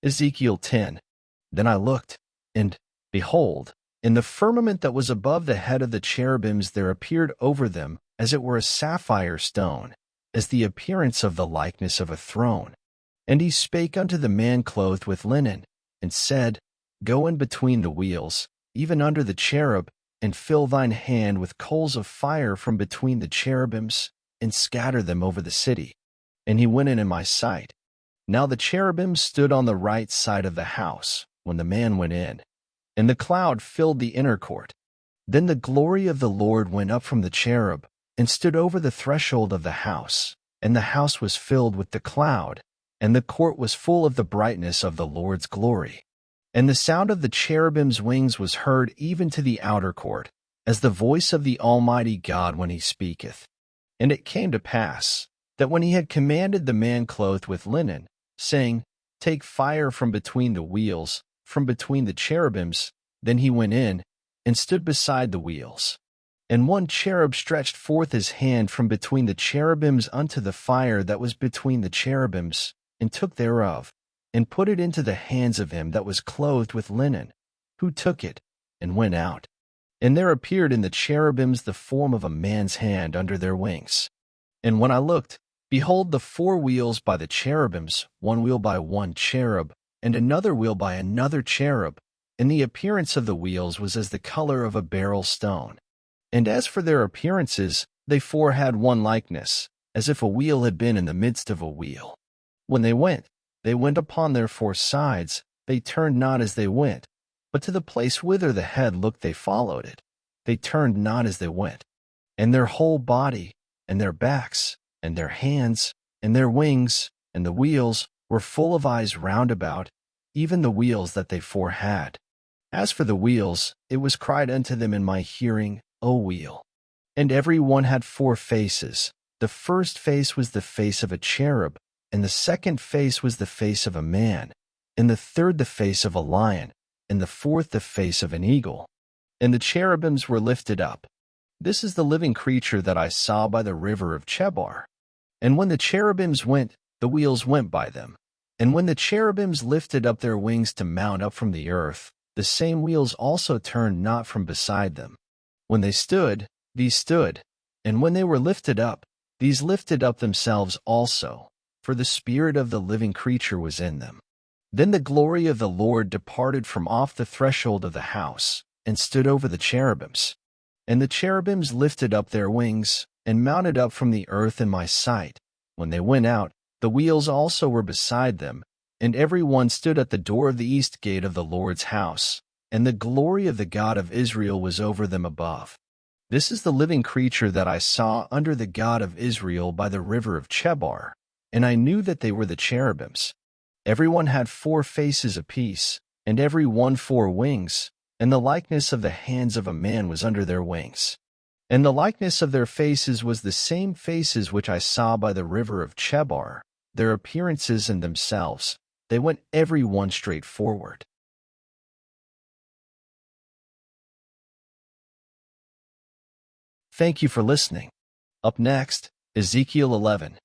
Ezekiel 10. Then I looked, and, behold, in the firmament that was above the head of the cherubims there appeared over them, as it were a sapphire stone, as the appearance of the likeness of a throne. And he spake unto the man clothed with linen, and said, Go in between the wheels, even under the cherub, and fill thine hand with coals of fire from between the cherubims, and scatter them over the city. And he went in my sight. Now the cherubims stood on the right side of the house, when the man went in, and the cloud filled the inner court. Then the glory of the Lord went up from the cherub, and stood over the threshold of the house, and the house was filled with the cloud, and the court was full of the brightness of the Lord's glory. And the sound of the cherubim's wings was heard even to the outer court, as the voice of the Almighty God when he speaketh. And it came to pass, that when he had commanded the man clothed with linen, saying, Take fire from between the wheels, from between the cherubims, then he went in, and stood beside the wheels. And one cherub stretched forth his hand from between the cherubims unto the fire that was between the cherubims, and took thereof, and put it into the hands of him that was clothed with linen, who took it, and went out. And there appeared in the cherubims the form of a man's hand under their wings. And when I looked, behold, the 4 wheels by the cherubims, one wheel by one cherub, and another wheel by another cherub, and the appearance of the wheels was as the color of a beryl stone. And as for their appearances, they 4 had one likeness, as if a wheel had been in the midst of a wheel. When they went upon their 4 sides, they turned not as they went, but to the place whither the head looked they followed it. They turned not as they went. And their whole body, and their backs, and their hands, and their wings, and the wheels, were full of eyes round about, even the wheels that they 4 had. As for the wheels, it was cried unto them in my hearing, O wheel. And every one had 4 faces. The first face was the face of a cherub, and the second face was the face of a man, and the third the face of a lion, and the fourth the face of an eagle. And the cherubims were lifted up. This is the living creature that I saw by the river of Chebar. And when the cherubims went, the wheels went by them. And when the cherubims lifted up their wings to mount up from the earth, the same wheels also turned not from beside them. When they stood, these stood, and when they were lifted up, these lifted up themselves also, for the spirit of the living creature was in them. Then the glory of the Lord departed from off the threshold of the house, and stood over the cherubims. And the cherubims lifted up their wings, and mounted up from the earth in my sight. When they went out, the wheels also were beside them, and every one stood at the door of the east gate of the Lord's house, and the glory of the God of Israel was over them above. This is the living creature that I saw under the God of Israel by the river of Chebar, and I knew that they were the cherubims. Every one had 4 faces apiece, and every one 4 wings, and the likeness of the hands of a man was under their wings. And the likeness of their faces was the same faces which I saw by the river of Chebar, their appearances and themselves. They went every one straight forward. Thank you for listening. Up next, Ezekiel 11.